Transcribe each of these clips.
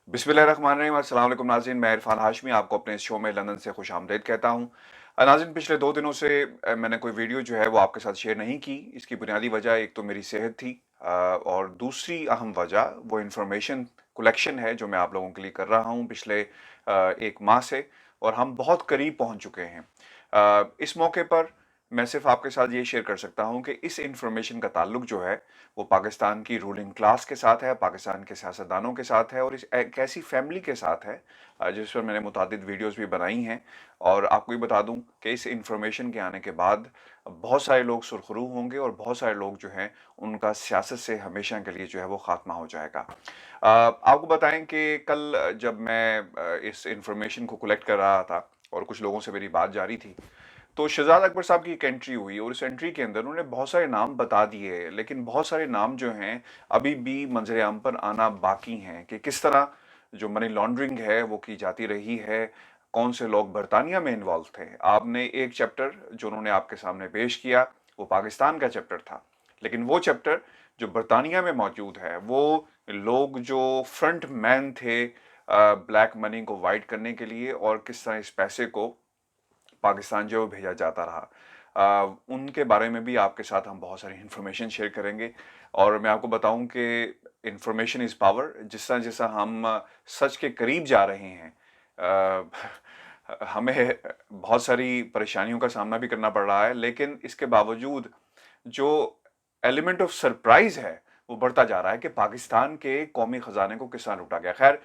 बिस्मिल्लाहिर्रहमानिर्रहीम। अस्सलाम वालेकुम नाज़रीन, मैं इरफान हाशमी आपको अपने इस शो में लंदन से खुश आमदीद कहता हूँ। नाज़रीन, पिछले 2 दिनों से मैंने कोई वीडियो जो है वो आपके साथ शेयर नहीं की। इसकी बुनियादी वजह एक तो मेरी सेहत थी, और दूसरी अहम वजह वो इंफॉर्मेशन कलेक्शन है जो मैं आप लोगों के लिए कर रहा हूँ पिछले 1 माह से, और हम बहुत करीब पहुँच चुके हैं। इस मौके पर मैं सिर्फ आपके साथ ये शेयर कर सकता हूँ कि इस इंफॉर्मेशन का ताल्लुक जो है वो पाकिस्तान की रूलिंग क्लास के साथ है, पाकिस्तान के सियासतदानों के साथ है, और इस एक ऐसी फैमिली के साथ है जिस पर मैंने मुतादिद वीडियोस भी बनाई हैं। और आपको ये बता दूं कि इस इंफॉर्मेशन के आने के बाद बहुत सारे लोग सुरखरू होंगे, और बहुत सारे लोग जो हैं उनका सियासत से हमेशा के लिए जो है वो खात्मा हो जाएगा। आपको बताएं कि कल जब मैं इस इंफॉर्मेशन को कलेक्ट कर रहा था और कुछ लोगों से मेरी बात जारी थी, तो शहजाद अकबर साहब की एक एंट्री हुई, और इस एंट्री के अंदर उन्होंने बहुत सारे नाम बता दिए, लेकिन बहुत सारे नाम जो हैं अभी भी मंजर आम पर आना बाकी हैं कि किस तरह जो मनी लॉन्ड्रिंग है वो की जाती रही है, कौन से लोग बरतानिया में इन्वॉल्व थे। आपने एक चैप्टर जो उन्होंने आपके सामने पेश किया वो पाकिस्तान का चैप्टर था, लेकिन वो चैप्टर जो बरतानिया में मौजूद है वो लोग जो फ्रंट मैन थे ब्लैक मनी को वाइट करने के लिए, और किस तरह इस पैसे को पाकिस्तान जो भेजा जाता रहा, उनके बारे में भी आपके साथ हम बहुत सारी इन्फॉर्मेशन शेयर करेंगे। और मैं आपको बताऊं कि इन्फॉर्मेशन इज़ पावर। जिस तरह जैसा हम सच के करीब जा रहे हैं, हमें बहुत सारी परेशानियों का सामना भी करना पड़ रहा है, लेकिन इसके बावजूद जो एलिमेंट ऑफ सरप्राइज है वो बढ़ता जा रहा है कि पाकिस्तान के कौमी खजाने को किस तरह लूटा गया। खैर,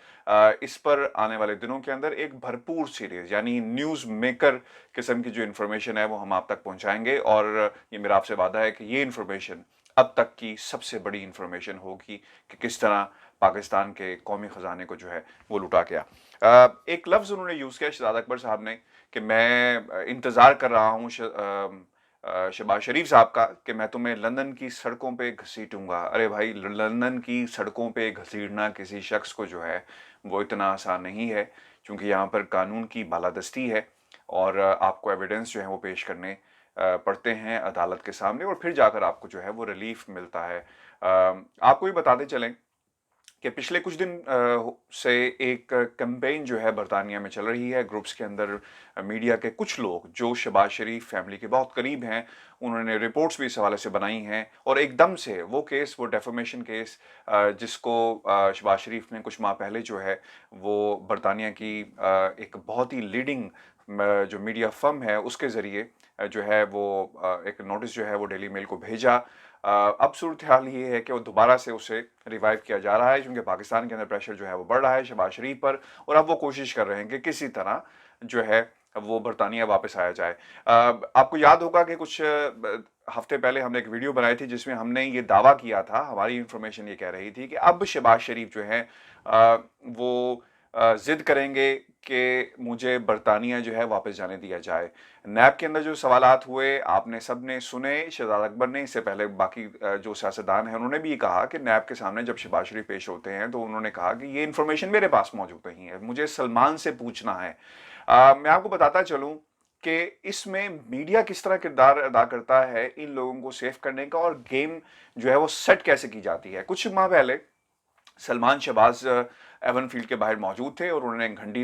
इस पर आने वाले दिनों के अंदर एक भरपूर सीरीज यानी न्यूज़ मेकर किस्म की जो इन्फॉर्मेशन है वो हम आप तक पहुंचाएंगे, और ये मेरा आपसे वादा है कि ये इन्फॉर्मेशन अब तक की सबसे बड़ी इन्फॉर्मेशन होगी कि किस तरह पाकिस्तान के कौमी खजाने को जो है वो लुटा गया। एक लफ्ज़ उन्होंने यूज़ किया शहजाद अकबर साहब ने कि मैं इंतज़ार कर रहा हूँ शहबाज शरीफ साहब का कि मैं तुम्हें लंदन की सड़कों पे घसीटूंगा। अरे भाई, लंदन की सड़कों पे घसीटना किसी शख्स को जो है वो इतना आसान नहीं है, क्योंकि यहाँ पर कानून की बालादस्ती है, और आपको एविडेंस जो है वो पेश करने पड़ते हैं अदालत के सामने, और फिर जाकर आपको जो है वो रिलीफ मिलता है। आपको भी बताते चलें कि पिछले कुछ दिन से एक कैंपेन जो है बरतानिया में चल रही है ग्रुप्स के अंदर। मीडिया के कुछ लोग जो शहबाज शरीफ फैमिली के बहुत करीब हैं, उन्होंने रिपोर्ट्स भी इस हवाले से बनाई हैं, और एकदम से वो केस, वो डेफेमेशन केस जिसको शहबाज शरीफ ने कुछ माह पहले जो है वो बरतानिया की एक बहुत ही लीडिंग जो मीडिया फर्म है उसके ज़रिए जो है वो एक नोटिस जो है वो डेली मेल को भेजा। अब सूरत हाल ये है कि वो दोबारा से उसे रिवाइव किया जा रहा है, क्योंकि पाकिस्तान के अंदर प्रेशर जो है वो बढ़ रहा है शहबाज शरीफ पर, और अब वो कोशिश कर रहे हैं कि किसी तरह जो है वो बरतानिया वापस आया जाए। आपको याद होगा कि कुछ हफ्ते पहले हमने एक वीडियो बनाई थी जिसमें हमने ये दावा किया था, हमारी इंफॉर्मेशन ये कह रही थी कि अब शहबाज शरीफ जो है वो जिद करेंगे कि मुझे बरतानिया जो है वापस जाने दिया जाए। नैब के अंदर जो सवालात हुए आपने सब ने सुने, शहजाद अकबर ने, इससे पहले बाकी जो सियासतदान हैं उन्होंने भी कहा कि नैब के सामने जब शहबाज शरीफ पेश होते हैं तो उन्होंने कहा कि ये इन्फॉर्मेशन मेरे पास मौजूद नहीं है, मुझे सलमान से पूछना है। मैं आपको बताता चलूं कि इसमें मीडिया किस तरह किरदार अदा करता है इन लोगों को सेफ करने का, और गेम जो है वो सेट कैसे की जाती है। कुछ माह पहले सलमान शहबाज एवन फील्ड के बाहर मौजूद थे, और उन्होंने घंटी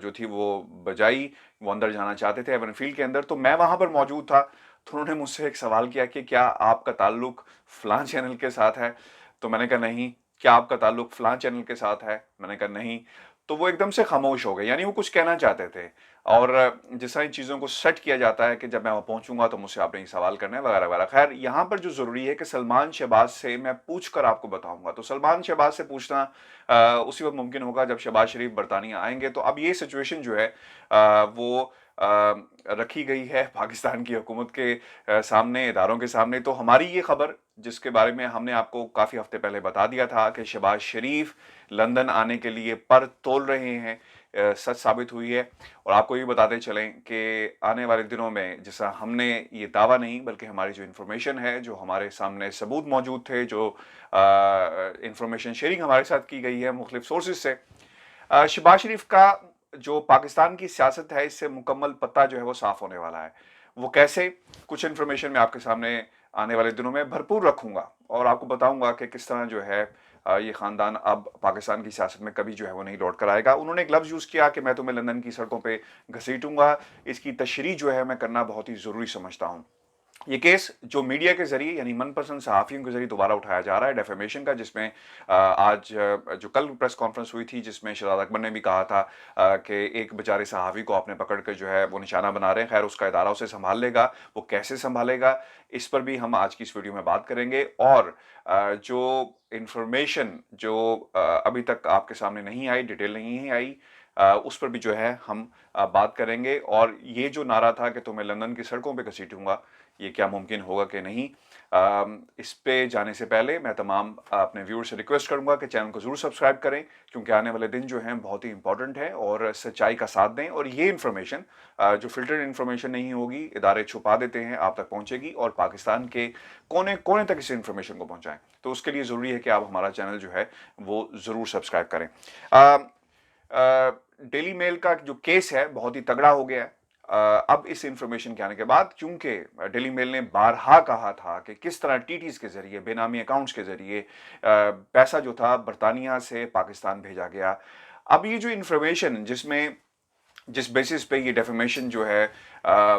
जो थी वो बजाई, वो अंदर जाना चाहते थे एवन फील्ड के अंदर, तो मैं वहां पर मौजूद था। तो उन्होंने मुझसे एक सवाल किया कि क्या आपका ताल्लुक फलां चैनल के साथ है? तो मैंने कहा नहीं। क्या आपका ताल्लुक फलां चैनल के साथ है? मैंने कहा नहीं। तो वो एकदम से खामोश हो गए, यानी वो कुछ कहना चाहते थे। और जिस तरह इन चीज़ों को सेट किया जाता है कि जब मैं वहाँ पहुंचूंगा तो मुझसे आपने ये सवाल करना है वगैरह वगैरह। खैर, यहाँ पर जो ज़रूरी है कि सलमान शहबाज से मैं पूछ कर आपको बताऊंगा, तो सलमान शहबाज से पूछना उसी वक्त मुमकिन होगा जब शहबाज शरीफ बरतानिया आएंगे। तो अब ये सिचुएशन जो है वो रखी गई है पाकिस्तान की हुकूमत के सामने, इदारों के सामने। तो हमारी ये खबर जिसके बारे में हमने आपको काफ़ी हफ्ते पहले बता दिया था कि शहबाज शरीफ लंदन आने के लिए पर तोल रहे हैं, सच साबित हुई है। और आपको ये बताते चलें कि आने वाले दिनों में, जैसा हमने ये दावा नहीं बल्कि हमारी जो इन्फॉर्मेशन है, जो हमारे सामने सबूत मौजूद थे, जो इन्फॉर्मेशन शेयरिंग हमारे साथ की गई है मुख्तलिफ सोर्सेज से, शहबाज शरीफ का जो पाकिस्तान की सियासत है इससे मुकम्मल पत्ता जो है वो साफ होने वाला है। वो कैसे, कुछ इन्फॉर्मेशन मैं आपके सामने आने वाले दिनों में भरपूर रखूंगा, और आपको बताऊंगा कि किस तरह जो है ये ख़ानदान अब पाकिस्तान की सियासत में कभी जो है वो नहीं लौट कर आएगा। उन्होंने एक लफ्ज़ यूज़ किया कि मैं तुम्हें लंदन की सड़कों पे घसीटूंगा। इसकी तशरीह जो है मैं करना बहुत ही ज़रूरी समझता हूँ। ये केस जो मीडिया के जरिए यानी मनपसंद सहाफ़ियों के जरिए दोबारा उठाया जा रहा है डेफेमेशन का, जिसमें आज जो कल प्रेस कॉन्फ्रेंस हुई थी जिसमें शहजाद अकबर ने भी कहा था कि एक बेचारे सहाफ़ी को आपने पकड़ कर जो है वो निशाना बना रहे हैं। खैर उसका इदारा उसे संभाल लेगा, वो कैसे संभालेगा इस पर भी हम आज की इस वीडियो में बात करेंगे। और जो इन्फॉर्मेशन जो अभी तक आपके सामने नहीं आई, डिटेल नहीं आई, उस पर भी जो है हम बात करेंगे। और ये जो नारा था कि तुम्हें लंदन की सड़कों पे घसीटूंगा, ये क्या मुमकिन होगा कि नहीं, इस पे जाने से पहले मैं तमाम अपने व्यूअर्स से रिक्वेस्ट करूंगा कि चैनल को ज़रूर सब्सक्राइब करें, क्योंकि आने वाले दिन जो हैं बहुत ही इंपॉर्टेंट है और सच्चाई का साथ दें। और ये इन्फॉर्मेशन जो फिल्टर्ड इन्फॉर्मेशन नहीं होगी, इदारे छुपा देते हैं, आप तक पहुंचेगी और पाकिस्तान के कोने कोने तक इस इन्फॉर्मेशन को पहुंचाएं। तो उसके लिए ज़रूरी है कि आप हमारा चैनल जो है वो ज़रूर सब्सक्राइब करें। डेली मेल का जो केस है बहुत ही तगड़ा हो गया है अब इस इंफॉर्मेशन के आने के बाद, क्योंकि डेली मेल ने बारहा कहा था कि किस तरह टीटीज के जरिए, बेनामी अकाउंट्स के जरिए पैसा जो था बरतानिया से पाकिस्तान भेजा गया। अब ये जो इंफॉर्मेशन जिस बेसिस पे ये डेफेमेशन जो है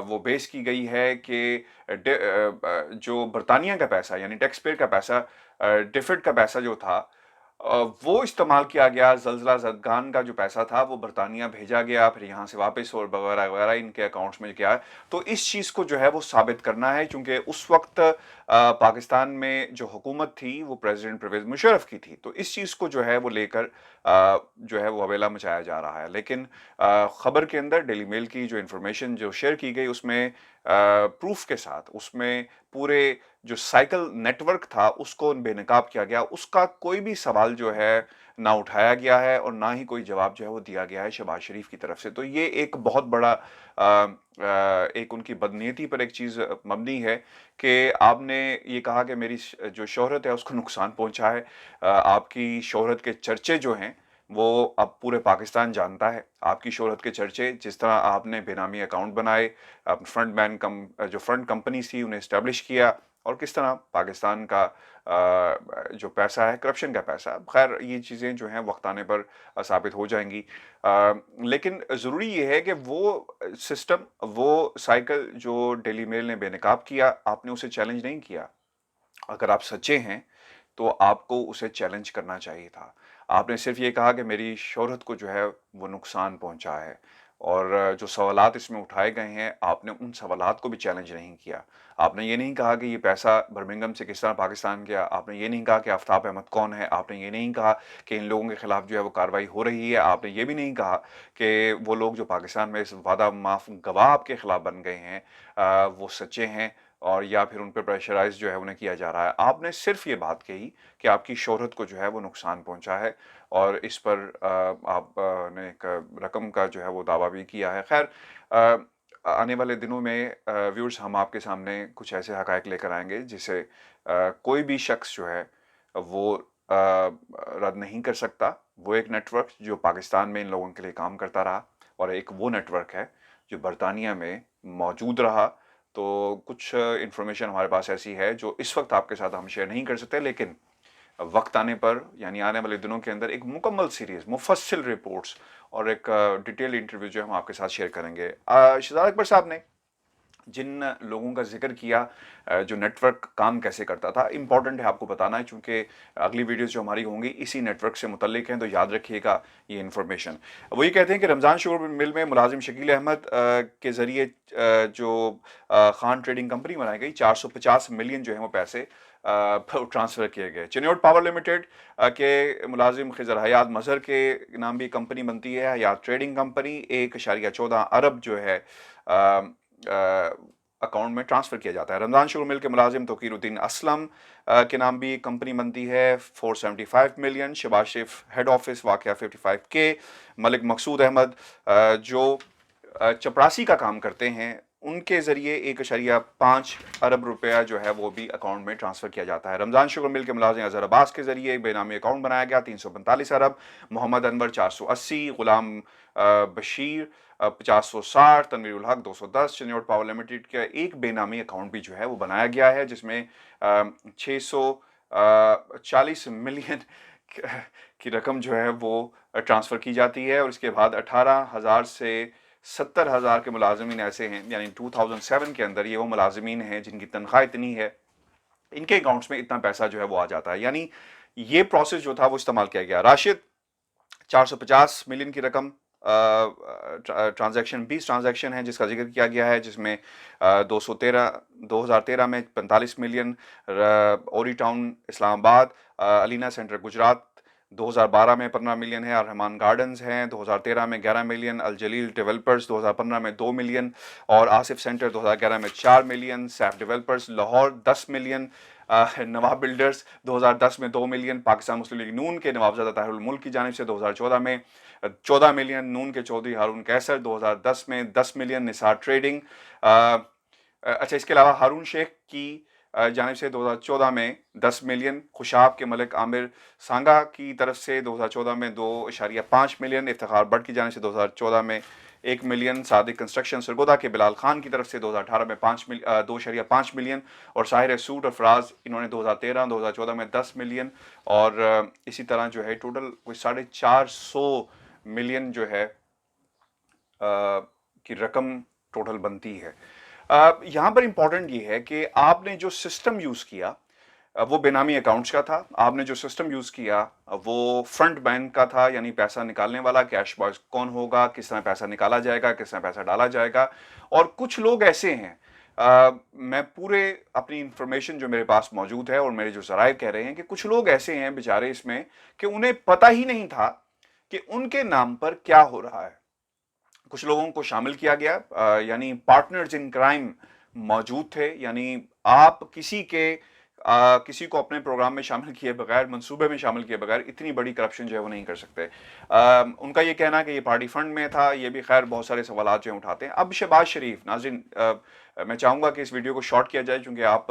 वो बेस की गई है कि जो बरतानिया का पैसा यानी टैक्स पेयर का पैसा, डिफिड का पैसा जो था, वो इस्तेमाल किया गया। ज़लज़ला ज़दगान का जो पैसा था वो बरतानिया भेजा गया, फिर यहाँ से वापस और वगैरह वगैरह इनके अकाउंट्स में गया। तो इस चीज़ को जो है वो साबित करना है, क्योंकि उस वक्त पाकिस्तान में जो हुकूमत थी वो प्रेसिडेंट परवेज़ मुशर्रफ की थी। तो इस चीज़ को जो है वो लेकर जो है वो हवेला मचाया जा रहा है। लेकिन ख़बर के अंदर डेली मेल की जो इन्फॉर्मेशन जो शेयर की गई उसमें प्रूफ के साथ, उसमें पूरे जो साइकिल नेटवर्क था उसको बेनकाब किया गया, उसका कोई भी सवाल जो है ना उठाया गया है और ना ही कोई जवाब जो है वो दिया गया है शहबाज शरीफ की तरफ से। तो ये एक बहुत बड़ा एक उनकी बदनीयती पर एक चीज़ मबनी है कि आपने ये कहा कि मेरी जो शोहरत है उसको नुकसान पहुंचा है। आपकी शोहरत के चर्चे जो हैं वो अब पूरे पाकिस्तान जानता है। आपकी शोहरत के चर्चे, जिस तरह आपने बेनामी अकाउंट बनाए, जो फ्रंट कंपनीज थी उन्हें इस्टेब्लिश किया, और किस तरह पाकिस्तान का जो पैसा है करप्शन का पैसा, खैर ये चीज़ें जो हैं वक्त आने पर साबित हो जाएंगी। लेकिन ज़रूरी ये है कि वो सिस्टम, वो साइकिल जो डेली मेल ने बेनकाब किया, आपने उसे चैलेंज नहीं किया। अगर आप सच्चे हैं तो आपको उसे चैलेंज करना चाहिए था। आपने सिर्फ ये कहा कि मेरी शोहरत को जो है वो नुकसान पहुंचा है, और जो सवालात इसमें उठाए गए हैं आपने उन सवालात को भी चैलेंज नहीं किया। आपने ये नहीं कहा कि ये पैसा बर्मिंघम से किस तरह पाकिस्तान गया, आपने ये नहीं कहा कि आफ्ताब अहमद कौन है, आपने ये नहीं कहा कि इन लोगों के खिलाफ जो है वो कार्रवाई हो रही है, आपने ये भी नहीं कहा कि वो लोग जो पाकिस्तान में इस वादा माफ गवाह आपके खिलाफ बन गए हैं वो सच्चे हैं और या फिर उन पर प्रेशराइज जो है उन्हें किया जा रहा है। आपने सिर्फ ये बात कही कि आपकी शोहरत को जो है वो नुकसान पहुंचा है, और इस पर आपने एक रकम का जो है वो दावा भी किया है। खैर आने वाले दिनों में व्यूअर्स हम आपके सामने कुछ ऐसे हकायक लेकर आएंगे जिसे कोई भी शख्स जो है वो रद्द नहीं कर सकता। वो एक नेटवर्क जो पाकिस्तान में इन लोगों के लिए काम करता रहा, और एक वो नेटवर्क है जो बरतानिया में मौजूद रहा। तो कुछ इन्फॉर्मेशन हमारे पास ऐसी है जो इस वक्त आपके साथ हम शेयर नहीं कर सकते, लेकिन वक्त आने पर यानी आने वाले दिनों के अंदर एक मुकम्मल सीरीज, मुफस्सिल रिपोर्ट्स और एक डिटेल इंटरव्यू जो हम आपके साथ शेयर करेंगे। शहजाद अकबर साहब ने जिन लोगों का जिक्र किया, जो नेटवर्क काम कैसे करता था, इंपॉर्टेंट है आपको बताना है, चूँकि अगली वीडियोस जो हमारी होंगी इसी नेटवर्क से मुतल्लिक हैं, तो याद रखिएगा ये इन्फॉर्मेशन। वही कहते हैं कि रमज़ान शुगर मिल में मुलाजिम शकील अहमद के ज़रिए जो खान ट्रेडिंग कंपनी बनाई गई, 450 मिलियन जो है वो पैसे ट्रांसफ़र किए गए। चिन्योट पावर लिमिटेड के मुलाजिम खिजर हयात मजहर के नाम भी कंपनी बनती है, हयात ट्रेडिंग कंपनी, 1.14 अरब जो है अकाउंट में ट्रांसफ़र किया जाता है। रमज़ान शुगर मिल के मुलाजिम तोकीरुद्दीन असलम के नाम भी कंपनी बनती है, 475 मिलियन। शहबाज शरीफ हेड ऑफिस वाक़या 55K। मलिक मकसूद अहमद जो चपरासी का काम करते हैं, उनके ज़रिए 1.5 अरब रुपया जो है वो भी अकाउंट में ट्रांसफ़र किया जाता है। रमज़ान शुगर मिल के मुलाजिम अज़हर अब्बास के ज़रिए एक बेनामी अकाउंट बनाया गया, 345 अरब। मोहम्मद अनवर 480, गुलाम बशीर 5060, तनवीर उल हक 210। चिन्योट पावर लिमिटेड का एक बेनामी अकाउंट भी जो है वो बनाया गया है, जिसमें 640 मिलियन کی رقم جو ہے وہ ٹرانسفر کی جاتی ہے، اور اس کے بعد 18,000 سے 70,000 کے ملازمین ایسے ہیں، یعنی 2007 کے اندر یہ وہ ملازمین ہیں جن کی تنخواہ اتنی ہے، ان کے اکاؤنٹس میں اتنا پیسہ جو ہے وہ آ جاتا ہے. یعنی یہ پروسیس جو تھا وہ استعمال کیا گیا. راشد 450 ملین کی رقم ٹرانزیکشن 20 ٹرانزیکشن ہے جس کا ذکر کیا گیا ہے، جس میں 2013 میں 45 ملین اوری ٹاؤن اسلام آباد، علینا سینٹر گجرات 2012 میں 15 ملین ہے، الرحمان گارڈنز ہیں 2013 میں 11 ملین، الجلیل ڈیولپرز 2015 میں 2 ملین، اور آصف سینٹر 2011 میں 4 million, Saif developers Lahore 10 million, Nawab builders 2010 میں 2 ملین، پاکستان مسلم لیگ نون کے نوابزادہ طاہر الملک کی جانب سے 2014 میں 14 ملین، نون کے چودھری ہارون کیسر 2010 میں 10 ملین، نثار ٹریڈنگ. اچھا، اس کے علاوہ ہارون شیخ کی جانب سے 2014 میں 10 ملین، خوشاب کے ملک عامر سانگا کی طرف سے 2014 میں 2.5 ملین، افتخار بٹ کی جانب سے 2014 میں 1 ملین، صادق کنسٹرکشن سرگودا کے بلال خان کی طرف سے 2018 میں 2.5 ملین، اور ساحر سوٹ اور فراز انہوں نے 2013-2014 میں 10 ملین، اور اسی طرح جو ہے ٹوٹل کوئی 450 ملین جو ہے کی رقم ٹوٹل بنتی ہے. یہاں پر امپورٹنٹ یہ ہے کہ آپ نے جو سسٹم یوز کیا وہ بے نامی اکاؤنٹس کا تھا. آپ نے جو سسٹم یوز کیا وہ فرنٹ بینک کا تھا، یعنی پیسہ نکالنے والا کیش باکس کون ہوگا، کس طرح پیسہ نکالا جائے گا، کس طرح پیسہ ڈالا جائے گا. اور کچھ لوگ ایسے ہیں، میں پورے اپنی انفارمیشن جو میرے پاس موجود ہے اور میرے جو ذرائع کہہ رہے ہیں کہ کچھ لوگ ایسے ہیں بیچارے اس میں کہ انہیں پتہ ہی نہیں تھا کہ ان کے نام پر کیا ہو رہا ہے. کچھ لوگوں کو شامل کیا گیا، یعنی پارٹنرز ان کرائم موجود تھے، یعنی آپ کسی کو اپنے پروگرام میں شامل کیے بغیر، منصوبے میں شامل کیے بغیر اتنی بڑی کرپشن جو ہے وہ نہیں کر سکتے. ان کا یہ کہنا کہ یہ پارٹی فنڈ میں تھا، یہ بھی خیر بہت سارے سوالات جو اٹھاتے ہیں. اب شہباز شریف، ناظرین میں چاہوں گا کہ اس ویڈیو کو شارٹ کیا جائے چونکہ آپ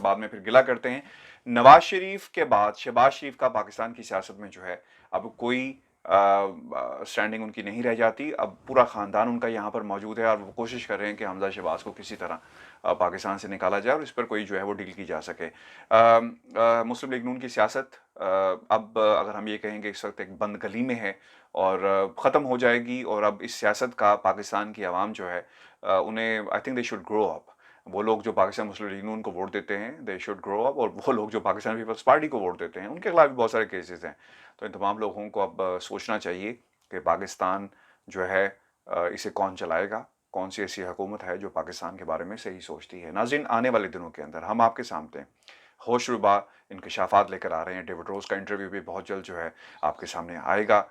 بعد میں پھر گلہ کرتے ہیں. نواز شریف کے بعد شہباز شریف کا پاکستان کی سیاست میں جو ہے اب کوئی سٹینڈنگ ان کی نہیں رہ جاتی. اب پورا خاندان ان کا یہاں پر موجود ہے اور وہ کوشش کر رہے ہیں کہ حمزہ شہباز کو کسی طرح پاکستان سے نکالا جائے اور اس پر کوئی جو ہے وہ ڈیل کی جا سکے. مسلم لیگ نون کی سیاست اب اگر ہم یہ کہیں کہ اس وقت ایک بند گلی میں ہے اور ختم ہو جائے گی، اور اب اس سیاست کا پاکستان کی عوام جو ہے انہیں I think they should grow اپ. وہ لوگ جو پاکستان مسلم لیگ نون کو ووٹ دیتے ہیں دے شوڈ گرو اپ، اور وہ لوگ جو پاکستان پیپلز پارٹی کو ووٹ دیتے ہیں ان کے خلاف بھی بہت سارے کیسز ہیں. تو ان تمام لوگوں کو اب سوچنا چاہیے کہ پاکستان جو ہے اسے کون چلائے گا، کون سی ایسی حکومت ہے جو پاکستان کے بارے میں صحیح سوچتی ہے. ناظرین، آنے والے دنوں کے اندر ہم آپ کے سامنے ہوش ربا انکشافات لے کر آ رہے ہیں. ڈیوڈ روز کا انٹرویو بھی بہت جلد جو ہے آپ کے سامنے آئے گا.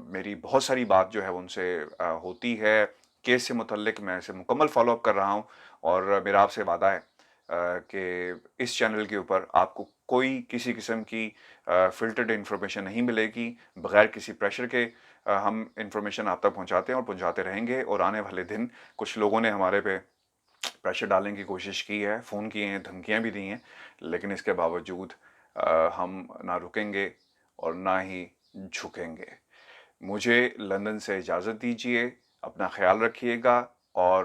میری بہت ساری بات جو ہے ان سے ہوتی ہے کیس سے متعلق، میں اسے مکمل فالو اپ کر رہا ہوں، اور میرا آپ سے وعدہ ہے کہ اس چینل کے اوپر آپ کو کوئی کسی قسم کی فلٹرڈ انفارمیشن نہیں ملے گی. بغیر کسی پریشر کے ہم انفارمیشن آپ تک پہنچاتے ہیں اور پہنچاتے رہیں گے. اور آنے والے دن کچھ لوگوں نے ہمارے پہ پریشر ڈالنے کی کوشش کی ہے، فون کیے ہیں، دھمکیاں بھی دی ہیں، لیکن اس کے باوجود ہم نہ رکیں گے اور نہ ہی جھکیں گے. مجھے لندن سے اجازت دیجیے، اپنا خیال رکھیے گا، اور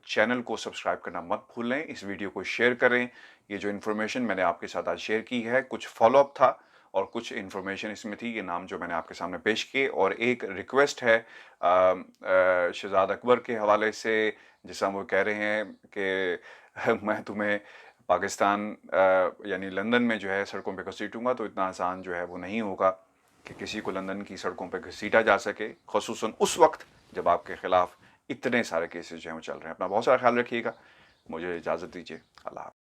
چینل کو سبسکرائب کرنا مت بھولیں. اس ویڈیو کو شیئر کریں. یہ جو انفارمیشن میں نے آپ کے ساتھ آج شیئر کی ہے کچھ فالو اپ تھا اور کچھ انفارمیشن اس میں تھی، یہ نام جو میں نے آپ کے سامنے پیش کیے. اور ایک ریکویسٹ ہے شہزاد اکبر کے حوالے سے، جس طرح وہ کہہ رہے ہیں کہ میں تمہیں پاکستان یعنی لندن میں جو ہے سڑکوں پہ گھسیٹوں گا، تو اتنا آسان جو ہے وہ نہیں ہوگا کہ کسی کو لندن کی سڑکوں پہ گھسیٹا جا سکے، خصوصاً اس وقت جب آپ کے خلاف اتنے سارے کیسز جو ہیں وہ چل رہے ہیں. اپنا بہت سارا خیال رکھیے گا. مجھے اجازت دیجیے. اللہ حافظ.